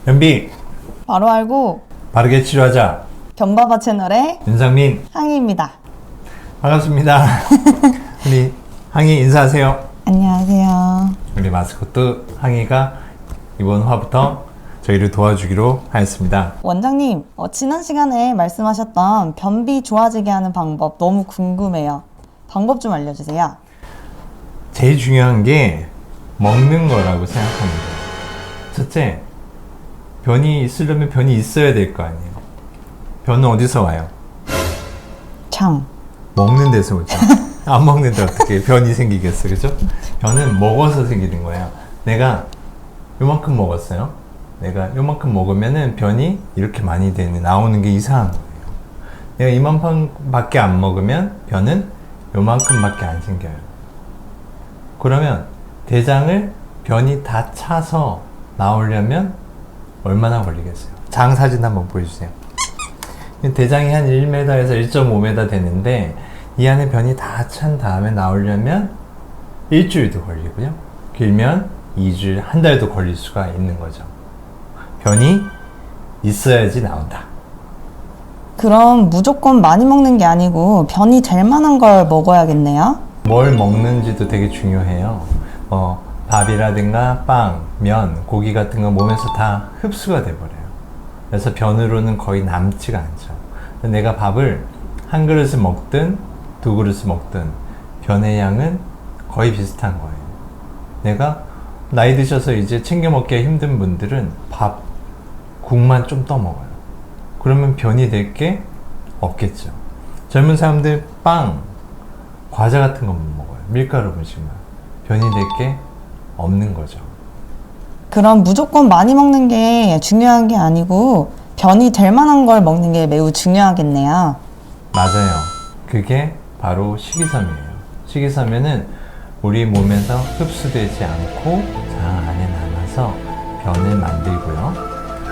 변비 바로 알고 바르게 치료하자. 견바바 채널의 윤상민 항희입니다. 반갑습니다. 우리 항희 인사하세요. 안녕하세요. 우리 마스코트 항희가 이번 화부터 저희를 도와주기로 하였습니다. 원장님, 지난 시간에 말씀하셨던 변비 좋아지게 하는 방법 너무 궁금해요. 방법 좀 알려주세요. 제일 중요한 게 먹는 거라고 생각합니다. 첫째, 변이 있으려면 변이 있어야 될 거 아니에요. 변은 어디서 와요? 장. 먹는 데서 오죠. 안 먹는데 어떻게 변이 생기겠어, 그죠? 변은 먹어서 생기는 거예요. 내가 요만큼 먹었어요. 내가 요만큼 먹으면은 변이 이렇게 많이 나오는 게 이상한 거예요. 내가 이만큼밖에 안 먹으면 변은 요만큼밖에 안 생겨요. 그러면 대장을 변이 다 차서 나오려면 얼마나 걸리겠어요? 장 사진 한번 보여주세요. 대장이 한 1m에서 1.5m 되는데 이 안에 변이 다 찬 다음에 나오려면 일주일도 걸리고요. 길면 2주일, 한 달도 걸릴 수가 있는 거죠. 변이 있어야지 나온다. 그럼 무조건 많이 먹는 게 아니고 변이 될 만한 걸 먹어야겠네요? 뭘 먹는지도 되게 중요해요. 밥이라든가 빵, 면, 고기 같은 건 몸에서 다 흡수가 돼버려요. 그래서 변으로는 거의 남지가 않죠. 내가 밥을 한 그릇을 먹든 두 그릇을 먹든 변의 양은 거의 비슷한 거예요. 내가 나이 드셔서 이제 챙겨 먹기가 힘든 분들은 밥, 국만 좀 떠 먹어요. 그러면 변이 될 게 없겠죠. 젊은 사람들 빵, 과자 같은 거 못 먹어요. 밀가루 음식만. 변이 될 게 없는 거죠. 그럼 무조건 많이 먹는 게 중요한 게 아니고 변이 될 만한 걸 먹는 게 매우 중요하겠네요. 맞아요. 그게 바로 식이섬유예요. 식이섬유는 우리 몸에서 흡수되지 않고 장 안에 남아서 변을 만들고요.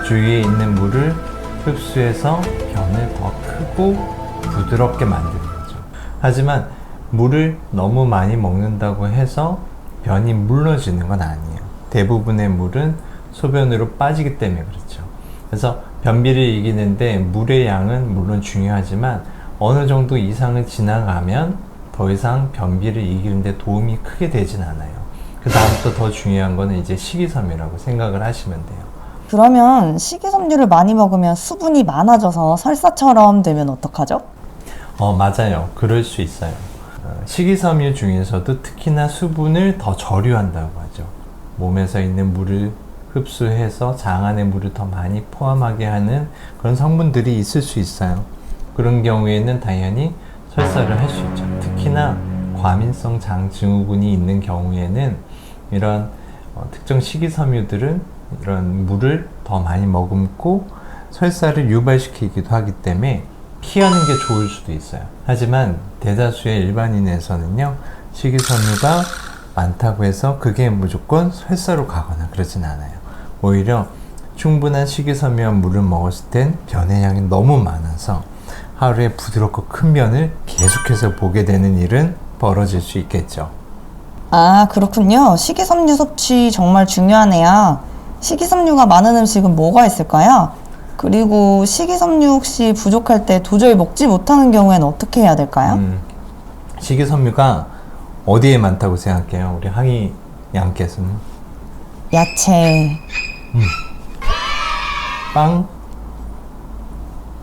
주위에 있는 물을 흡수해서 변을 더 크고 부드럽게 만드는 거죠. 하지만 물을 너무 많이 먹는다고 해서 변이 물러지는 건 아니에요. 대부분의 물은 소변으로 빠지기 때문에 그렇죠. 그래서 변비를 이기는데 물의 양은 물론 중요하지만 어느 정도 이상을 지나가면 더 이상 변비를 이기는데 도움이 크게 되진 않아요. 그 다음부터 더 중요한 거는 이제 식이섬유라고 생각을 하시면 돼요. 그러면 식이섬유를 많이 먹으면 수분이 많아져서 설사처럼 되면 어떡하죠? 맞아요. 그럴 수 있어요. 식이섬유 중에서도 특히나 수분을 더 저류한다고 하죠. 몸에서 있는 물을 흡수해서 장 안의 물을 더 많이 포함하게 하는 그런 성분들이 있을 수 있어요. 그런 경우에는 당연히 설사를 할 수 있죠. 특히나 과민성 장 증후군이 있는 경우에는 이런 특정 식이섬유들은 이런 물을 더 많이 머금고 설사를 유발시키기도 하기 때문에 피하는 게 좋을 수도 있어요. 하지만 대다수의 일반인에서는요, 식이섬유가 많다고 해서 그게 무조건 설사로 가거나 그러진 않아요. 오히려 충분한 식이섬유와 물을 먹었을 땐 변의 양이 너무 많아서 하루에 부드럽고 큰 변을 계속해서 보게 되는 일은 벌어질 수 있겠죠. 아, 그렇군요. 식이섬유 섭취 정말 중요하네요. 식이섬유가 많은 음식은 뭐가 있을까요? 그리고 식이섬유 혹시 부족할 때 도저히 먹지 못하는 경우에는 어떻게 해야 될까요? 식이섬유가 어디에 많다고 생각해요? 우리 항희 양께서는? 야채. 빵?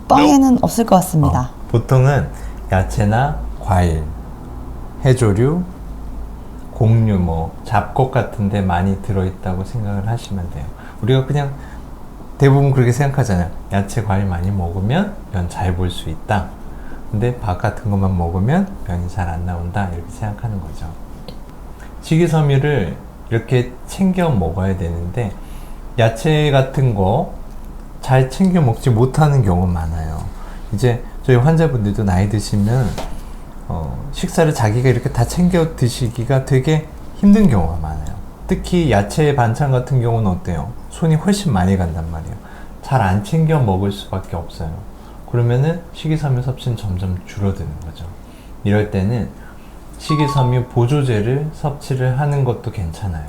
빵에는 없을 것 같습니다. 보통은 야채나 과일, 해조류, 곡류, 잡곡 같은 데 많이 들어있다고 생각을 하시면 돼요. 우리가 그냥 대부분 그렇게 생각하잖아요. 야채, 과일 많이 먹으면 변 잘 볼 수 있다. 근데 밥 같은 것만 먹으면 변이 잘 안 나온다. 이렇게 생각하는 거죠. 식이섬유를 이렇게 챙겨 먹어야 되는데 야채 같은 거 잘 챙겨 먹지 못하는 경우가 많아요. 이제 저희 환자분들도 나이 드시면 식사를 자기가 이렇게 다 챙겨 드시기가 되게 힘든 경우가 많아요. 특히 야채 반찬 같은 경우는 어때요? 손이 훨씬 많이 간단 말이에요. 잘 안 챙겨 먹을 수밖에 없어요. 그러면은 식이섬유 섭취는 점점 줄어드는 거죠. 이럴 때는 식이섬유 보조제를 섭취를 하는 것도 괜찮아요.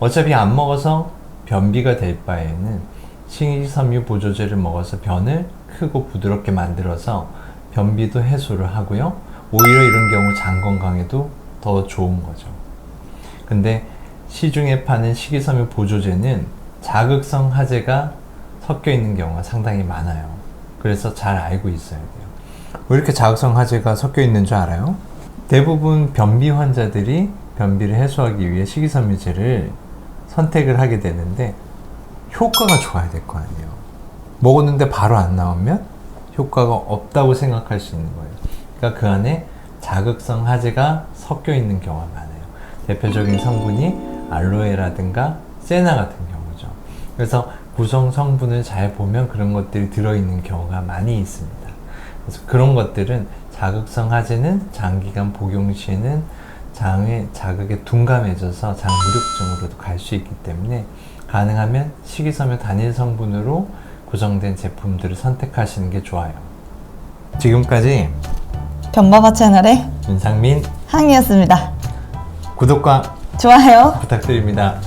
어차피 안 먹어서 변비가 될 바에는 식이섬유 보조제를 먹어서 변을 크고 부드럽게 만들어서 변비도 해소를 하고요. 오히려 이런 경우 장 건강에도 더 좋은 거죠. 근데 시중에 파는 식이섬유 보조제는 자극성 하재가 섞여 있는 경우가 상당히 많아요. 그래서 잘 알고 있어야 돼요. 왜 이렇게 자극성 하재가 섞여 있는 줄 알아요? 대부분 변비 환자들이 변비를 해소하기 위해 식이섬유제를 선택을 하게 되는데 효과가 좋아야 될 거 아니에요. 먹었는데 바로 안 나오면 효과가 없다고 생각할 수 있는 거예요. 그러니까 그 안에 자극성 하재가 섞여 있는 경우가 많아요. 대표적인 성분이 알로에라든가 세나 같은 경우죠. 그래서 구성 성분을 잘 보면 그런 것들이 들어있는 경우가 많이 있습니다. 그래서 그런 것들은 자극성 하재는 장기간 복용 시에는 장의 자극에 둔감해져서 장 무력증으로도 갈 수 있기 때문에 가능하면 식이섬유 단일 성분으로 구성된 제품들을 선택하시는 게 좋아요. 지금까지 변바바 채널의 윤상민 항이었습니다. 구독과 좋아요. 부탁드립니다.